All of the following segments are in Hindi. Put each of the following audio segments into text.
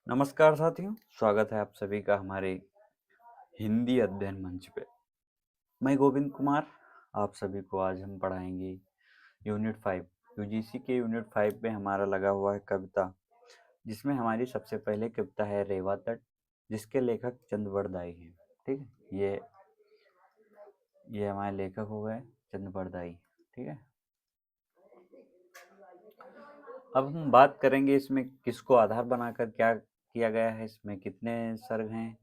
नमस्कार साथियों, स्वागत है आप सभी का हमारे हिंदी अध्ययन मंच पे। मैं गोविंद कुमार, आप सभी को आज हम पढ़ाएंगे यूनिट 5। यूजीसी के यूनिट 5 में हमारा लगा हुआ है कविता, जिसमें हमारी सबसे पहले कविता है रेवा तट, जिसके लेखक चंद बरदाई हैं। ठीक है, ये हमारे लेखक हो गए चंद बरदाई। ठीक है, अब हम बात करेंगे इसमें किसको आधार बनाकर क्या किया गया है, इसमें कितने सर्ग हैं,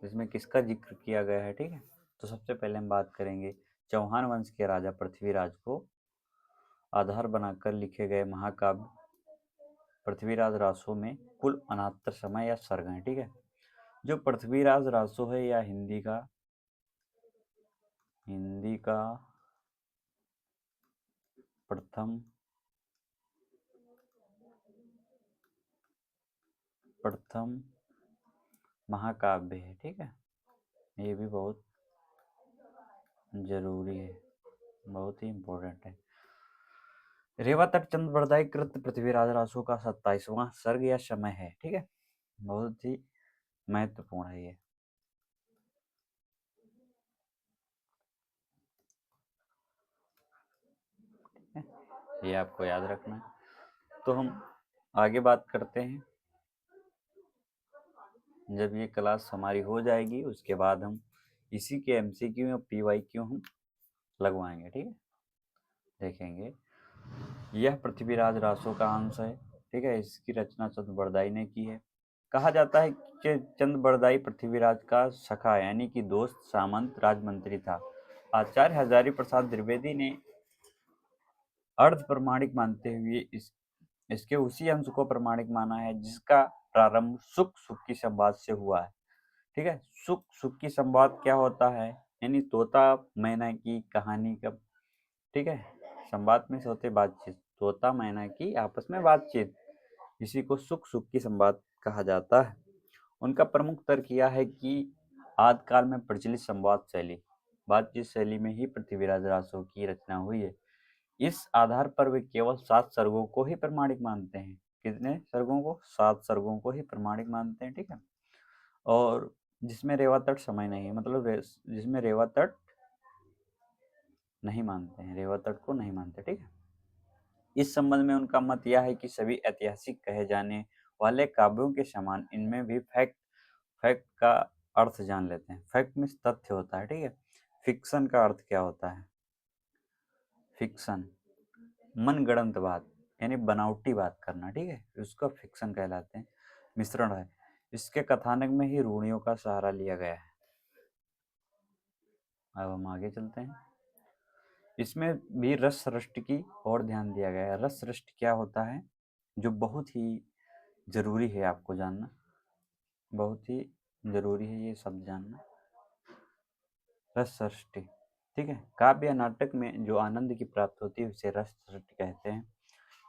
इसमें किसका जिक्र किया गया है। ठीक है, तो सबसे पहले हम बात करेंगे चौहान वंश के राजा पृथ्वीराज को आधार बनाकर लिखे गए महाकाव्य पृथ्वीराज रासो में कुल 69 समय या सर्ग हैं। ठीक है, जो पृथ्वीराज रासो है या हिंदी का प्रथम प्रथम महाकाव्य है। ठीक है, ये भी बहुत जरूरी है, बहुत ही इम्पोर्टेंट है। रेवा तट चंद बरदाई कृत पृथ्वीराज रासो का 27वां सर्ग या समय है। ठीक है, बहुत ही महत्वपूर्ण है ये। ये आपको याद रखना है। तो हम आगे बात करते हैं। जब ये क्लास हमारी हो जाएगी उसके बाद हम इसी के एमसीक्यू या पीवाईक्यू हम लगवाएंगे। ठीक है, देखेंगे। यह पृथ्वीराज रासो का अंश है। ठीक है, इसकी रचना चंद बरदाई ने की है। कहा जाता है कि चंद बरदाई पृथ्वीराज का सखा यानी कि दोस्त, सामंत, राजमंत्री था। आचार्य हजारी प्रसाद द्विवेदी ने अर्ध प्रमाणिक मानते हुए इसके उसी अंश को प्रमाणिक माना है जिसका प्रारंभ सुख सुख की संवाद से हुआ है। ठीक है, सुख सुख की संवाद क्या होता है, यानी तोता मैना की कहानी का। ठीक है, संवाद में से होते बातचीत, तोता मैना की आपस में बातचीत, इसी को सुख सुख की संवाद कहा जाता है। उनका प्रमुख तर्क यह है कि आदिकाल में प्रचलित संवाद शैली, बातचीत शैली में ही पृथ्वीराज रासो की रचना हुई है। इस आधार पर वे केवल 7 सर्गों को ही प्रमाणिक मानते हैं। कितने सर्गों को? 7 सर्गों को ही प्रमाणिक मानते हैं। ठीक है, और जिसमें रेवा तट समय नहीं है, मतलब जिसमें रेवा तट नहीं मानते हैं, रेवा तट को नहीं मानते। ठीक है, इस संबंध में उनका मत यह है कि सभी ऐतिहासिक कहे जाने वाले काव्यों के समान इनमें भी फैक्ट फैक्ट का अर्थ जान लेते हैं। फैक्ट मीन्स तथ्य होता है। ठीक है, फिक्शन का अर्थ क्या होता है? फिक्शन मनगढ़ंत बात, यानी बनावटी बात करना। ठीक है, उसका फिक्शन कहलाते हैं। मिश्रण है, इसके कथानक में ही रूढ़ियों का सहारा लिया गया है। अब हम आगे चलते हैं। इसमें भी रस रष्ट की और ध्यान दिया गया है। रस रष्ट क्या होता है, जो बहुत ही जरूरी है आपको जानना, बहुत ही जरूरी है ये शब्द जानना, रस रष्टि। ठीक है, काव्य या नाटक में जो आनंद की प्राप्ति होती है उसे रस रष्टि कहते हैं।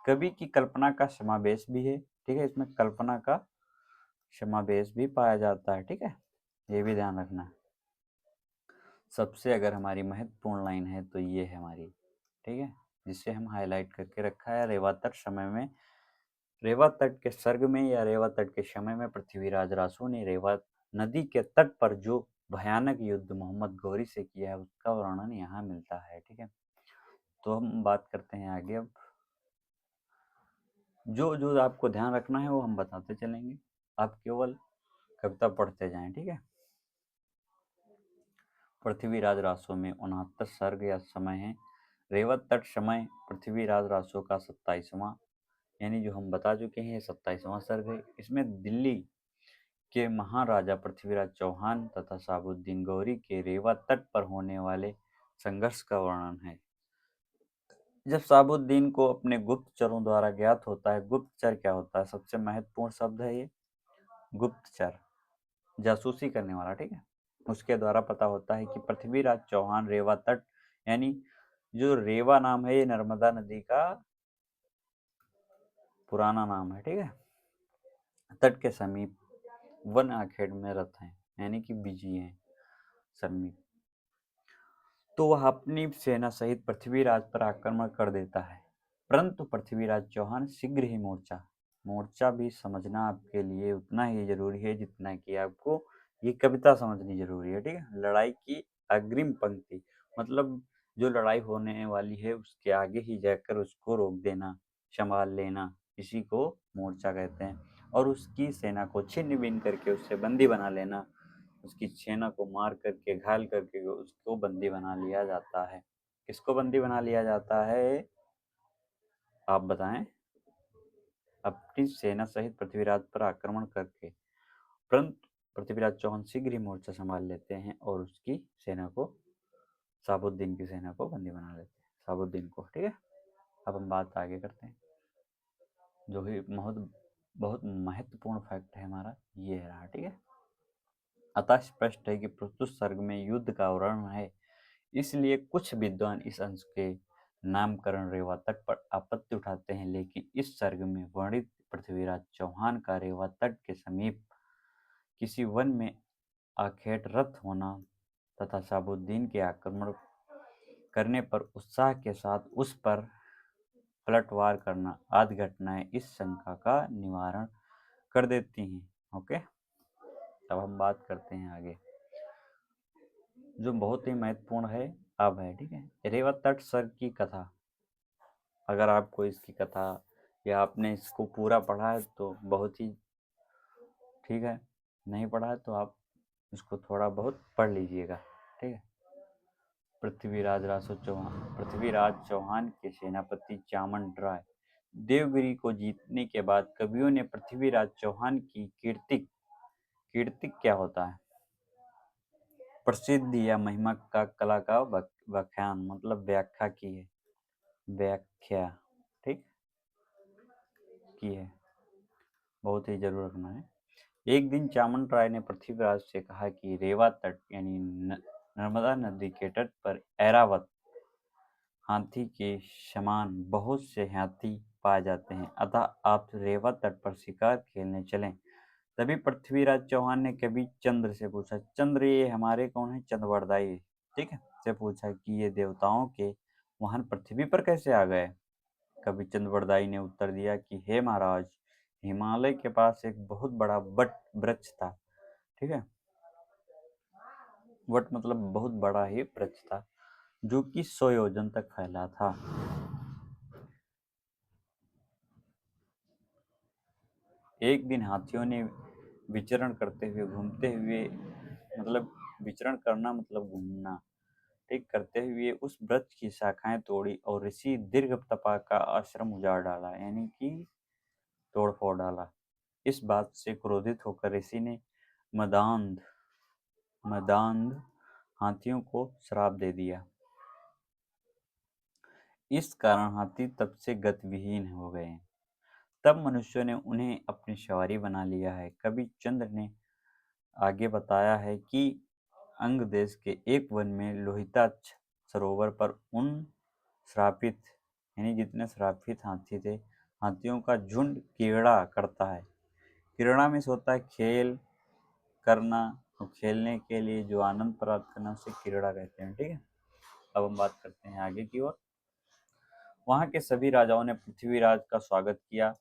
कवि की कल्पना का समावेश भी है। ठीक है, इसमें कल्पना का समावेश भी पाया जाता है। ठीक है, ये भी ध्यान रखना। सबसे अगर हमारी महत्वपूर्ण लाइन है तो ये है हमारी। ठीक है, जिसे हम हाईलाइट करके रखा है। रेवा तट समय में, रेवा तट के सर्ग में या रेवा तट के समय में पृथ्वीराज रासो ने रेवा नदी के तट पर जो भयानक युद्ध मोहम्मद गौरी से किया है उसका वर्णन यहाँ मिलता है। ठीक है, तो हम बात करते हैं आगे। अब जो जो आपको ध्यान रखना है वो हम बताते चलेंगे, आप केवल कविता पढ़ते जाएं। ठीक है, पृथ्वीराज रासो में 69 सर्ग या समय है। रेवत तट समय पृथ्वीराज रासो का 27वां, यानी जो हम बता चुके हैं 27वां सर्ग है। इसमें दिल्ली के महाराजा पृथ्वीराज चौहान तथा साबुद्दीन गौरी के रेवा तट पर होने वाले संघर्ष का वर्णन है। जब साबुद्दीन को अपने गुप्तचरों द्वारा ज्ञात होता है, गुप्तचर क्या होता है, सबसे महत्वपूर्ण शब्द है ये, गुप्तचर, जासूसी करने वाला। ठीक है, उसके द्वारा पता होता है कि पृथ्वीराज चौहान रेवा तट, यानी जो रेवा नाम है ये नर्मदा नदी का पुराना नाम है। ठीक है, तट के समीप वन आखेड़ में रथ हैं, यानी कि बिजी हैं समीप। तो वह अपनी सेना सहित पृथ्वीराज पर आक्रमण कर देता है, परंतु पृथ्वीराज चौहान शीघ्र ही मोर्चा मोर्चा भी समझना आपके लिए उतना ही जरूरी है जितना कि आपको ये कविता समझनी जरूरी है, ठीक है। लड़ाई की अग्रिम पंक्ति मतलब जो लड़ाई होने वाली है उसके आगे ही जाकर उसको रोक देना, संभाल लेना, इसी को मोर्चा कहते हैं। और उसकी सेना को छिन्न भिन्न करके उससे बंदी बना लेना, उसकी सेना को मार करके घायल करके उसको बंदी बना लिया जाता है। किसको बंदी बना लिया जाता है, आप बताएं। अपनी सेना सहित पृथ्वीराज पर आक्रमण करके, परंतु पृथ्वीराज चौहान शीघ्र ही मोर्चा संभाल लेते हैं और उसकी सेना को, साबुद्दीन की सेना को बंदी बना लेते हैं, साबुद्दीन को, ठीक है। अब हम बात आगे करते हैं, जो भी बहुत बहुत महत्वपूर्ण फैक्ट है हमारा ये रहा, ठीक है। अतः स्पष्ट है कि प्रस्तुत सर्ग में युद्ध का वर्णन है, इसलिए कुछ विद्वान इस अंश के नामकरण रेवा तट पर आपत्ति उठाते हैं, लेकिन इस सर्ग में वर्णित पृथ्वीराज चौहान का रेवा तट के समीप किसी वन में आखेटरत होना तथा शाहबुद्दीन के आक्रमण करने पर उत्साह के साथ उस पर पलटवार करना आदि घटनाएं इस शंका का निवारण कर देती हैं। ओके, तब हम बात करते हैं आगे, जो बहुत ही महत्वपूर्ण है अब है, ठीक है। रेवा तट सर्ग की कथा, अगर आपको इसकी कथा या आपने इसको पूरा पढ़ा है तो बहुत ही ठीक है, नहीं पढ़ा है तो आप इसको थोड़ा बहुत पढ़ लीजिएगा, ठीक है। पृथ्वीराज चौहान के सेनापति चामन राय देवगिरी को जीतने के बाद कवियों ने पृथ्वीराज चौहान की कीर्ति क्या होता है, प्रसिद्धि या महिमा का कला का व्याख्यान मतलब व्याख्या की है, व्याख्या, ठीक की है, बहुत ही जरूर रखना है। एक दिन चामन राय ने पृथ्वीराज से कहा कि रेवा तट यानी नर्मदा नदी के तट पर ऐरावत हाथी के समान बहुत से हाथी पाए जाते हैं, अतः आप रेवा तट पर शिकार खेलने चलें। तभी पृथ्वीराज चौहान ने कवि चंद्र से पूछा, चंद्र ये हमारे कौन है, चंद्रवरदाई, ठीक है, से पूछा कि ये देवताओं के वाहन पृथ्वी पर कैसे आ गए। कवि चंद्रवरदाई ने उत्तर दिया कि हे महाराज, हिमालय के पास एक बहुत बड़ा वट वृक्ष था, ठीक है, वट मतलब बहुत बड़ा ही वृक्ष था जो कि 100 योजन तक फैला था। एक दिन हाथियों ने विचरण करते हुए घूमते हुए मतलब विचरण करना मतलब घूमना, ठीक, करते हुए उस वृक्ष की शाखाएं तोड़ी और ऋषि दीर्घ तपा का आश्रम उजाड़ डाला, यानी कि तोड़ फोड़ डाला। इस बात से क्रोधित होकर ऋषि ने मदांध मदांध हाथियों को श्राप दे दिया। इस कारण हाथी तब से गतिविहीन हो गए हैं। तब मनुष्यों ने उन्हें अपनी सवारी बना लिया है। कवि चंद्र ने आगे बताया है कि अंग देश के एक वन में लोहिताक्ष सरोवर पर उन श्रापित यानी जितने श्रापित हाथी थे, हाथियों का झुंड क्रीड़ा करता है। क्रीड़ा में होता है खेल करना, और खेलने के लिए जो आनंद प्राप्त करना उसे क्रीड़ा कहते हैं, ठीक है। अब हम बात करते हैं आगे की ओर। वहां के सभी राजाओं ने पृथ्वीराज का स्वागत किया।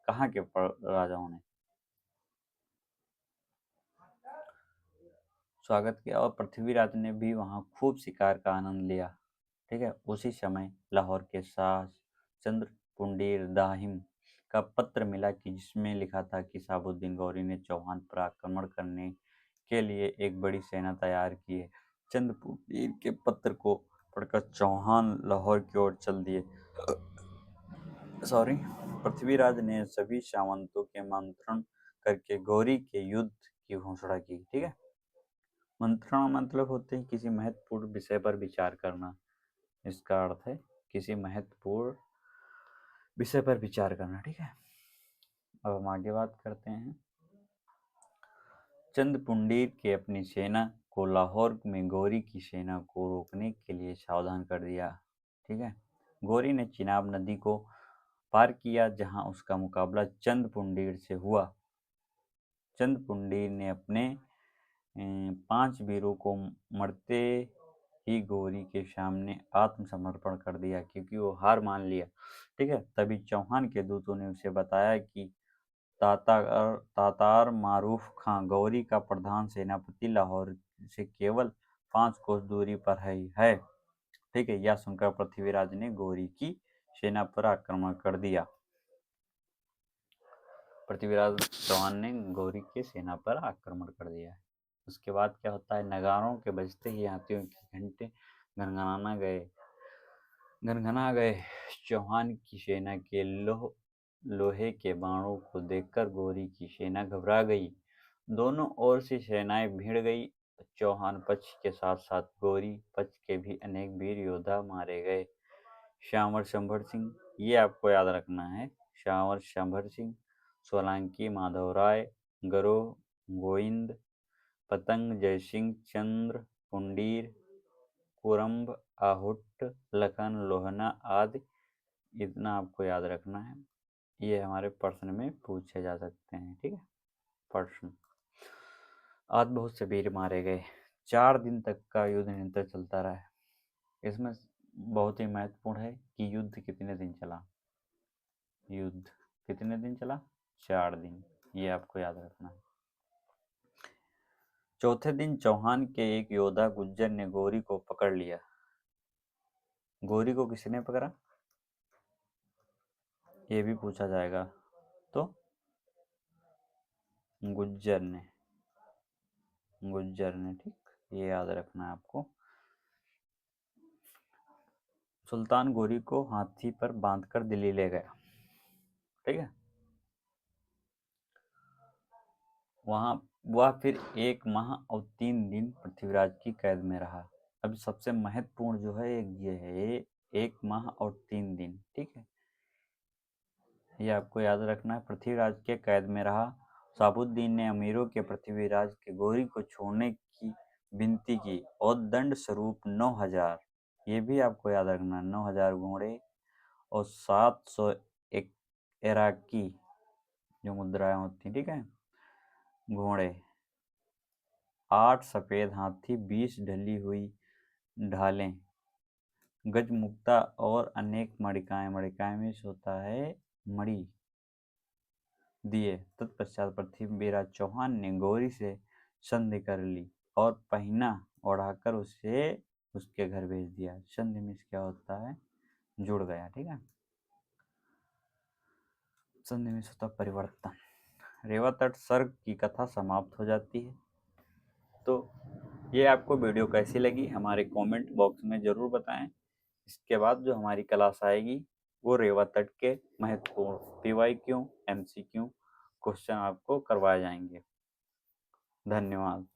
कहाँ के राजाओं ने स्वागत किया और पृथ्वीराज ने भी वहां खूब शिकार का आनंद लिया, ठीक है। उसी समय लाहौर के शाह चंद्र पुंडीर दाहिम का पत्र मिला कि जिसमें लिखा था कि शाहबुद्दीन गौरी ने चौहान पर आक्रमण करने के लिए एक बड़ी सेना तैयार की है। चंद्र पुंडीर के पत्र को पढ़कर चौहान लाहौर की ओर चल दिए। सॉरी, पृथ्वीराज ने सभी सामंतों के मंत्रण करके गौरी के युद्ध की घोषणा की, ठीक है। मंत्रणा मतलब होते हैं किसी महत्वपूर्ण विषय पर विचार करना, इसका अर्थ है किसी महत्वपूर्ण विषय पर विचार करना, ठीक है। अब हम आगे बात करते हैं। चंद पुंडीर के अपनी सेना को लाहौर में गौरी की सेना को रोकने के लिए सावधान कर दिया, ठीक है। गौरी ने चिनाब नदी को पार किया जहां उसका मुकाबला चंद पुंडीर से हुआ। चंद पुंडीर ने अपने 5 वीरों को मरते ही गौरी के सामने आत्मसमर्पण कर दिया, क्योंकि वो हार मान लिया। ठीक है, तभी चौहान के दूतों ने उसे बताया कि तातार मारूफ खां गौरी का प्रधान सेनापति लाहौर से केवल 5 कोस दूरी पर है। ठीक है, यह सुनकर पृथ्वीराज ने गौरी की सेना पर आक्रमण कर दिया। पृथ्वीराज चौहान ने गौरी की सेना पर आक्रमण कर दिया है। उसके बाद क्या होता है, नगारों के बजते ही हाथियों के घंटे गनगना गए। चौहान की सेना के लोहे के बाणों को देखकर गौरी की सेना घबरा गई। दोनों ओर से सेनाएं भिड़ गई। चौहान पक्ष के साथ साथ गौरी पक्ष के भी अनेक वीर योद्धा मारे गए। श्यामर शंभर सिंह, ये आपको याद रखना है। श्यामर शंभर सिंह, सोलंकी माधवराय, गरो गोविंद, पतंग जयसिंह चंद्र, पुंडीर, कुरम्ब, आहुट, लखन, लोहना आदि, इतना आपको याद रखना है। ये हमारे प्रश्न में पूछे जा सकते हैं। ठीक है, प्रश्न। आज बहुत से वीर मारे गए। 4 दिन तक का युद्ध निरंतर चलता रहा है। इसमें बहुत ही महत्वपूर्ण है कि युद्ध कितने दिन चला। युद्ध कितने दिन चला? 4 दिन। ये आपको याद रखना है। चौथे दिन चौहान के एक योद्धा गुज्जर ने गौरी को पकड़ लिया। गौरी को किसने पकड़ा, ये भी पूछा जाएगा। तो गुज्जर ने, ठीक, ये याद रखना है आपको। सुल्तान गौरी को हाथी पर बांधकर दिल्ली ले गया। ठीक है, वहां वह फिर 1 माह और 3 दिन पृथ्वीराज की कैद में रहा। अब सबसे महत्वपूर्ण जो है ये है 1 माह और 3 दिन। ठीक है, ये आपको याद रखना है। पृथ्वीराज के कैद में रहा। साबुद्दीन ने अमीरों के पृथ्वीराज के गौरी को छोड़ने की विनती की और दंड स्वरूप 9000, ये भी आपको याद रखना, 9000 घोड़े और 700 इराकी जो मुद्राएं होती, ठीक है, घोड़े, 8 सफेद हाथी, 20 ढली हुई ढालें, गजमुक्ता और अनेक मणिकाएं में होता है मणि दिए। तत्पश्चात पृथ्वीराज चौहान ने गौरी से संधि कर ली और पहना ओढ़ाकर उसे उसके घर भेज दिया। संधि में क्या होता है, जुड़ गया। ठीक है, संधि में होता परिवर्तन। रेवा तट सर्ग की कथा समाप्त हो जाती है। तो ये आपको वीडियो कैसी लगी हमारे कमेंट बॉक्स में ज़रूर बताएं। इसके बाद जो हमारी क्लास आएगी वो रेवा तट के महत्वपूर्ण PYQ MCQ क्वेश्चन आपको करवाए जाएंगे। धन्यवाद।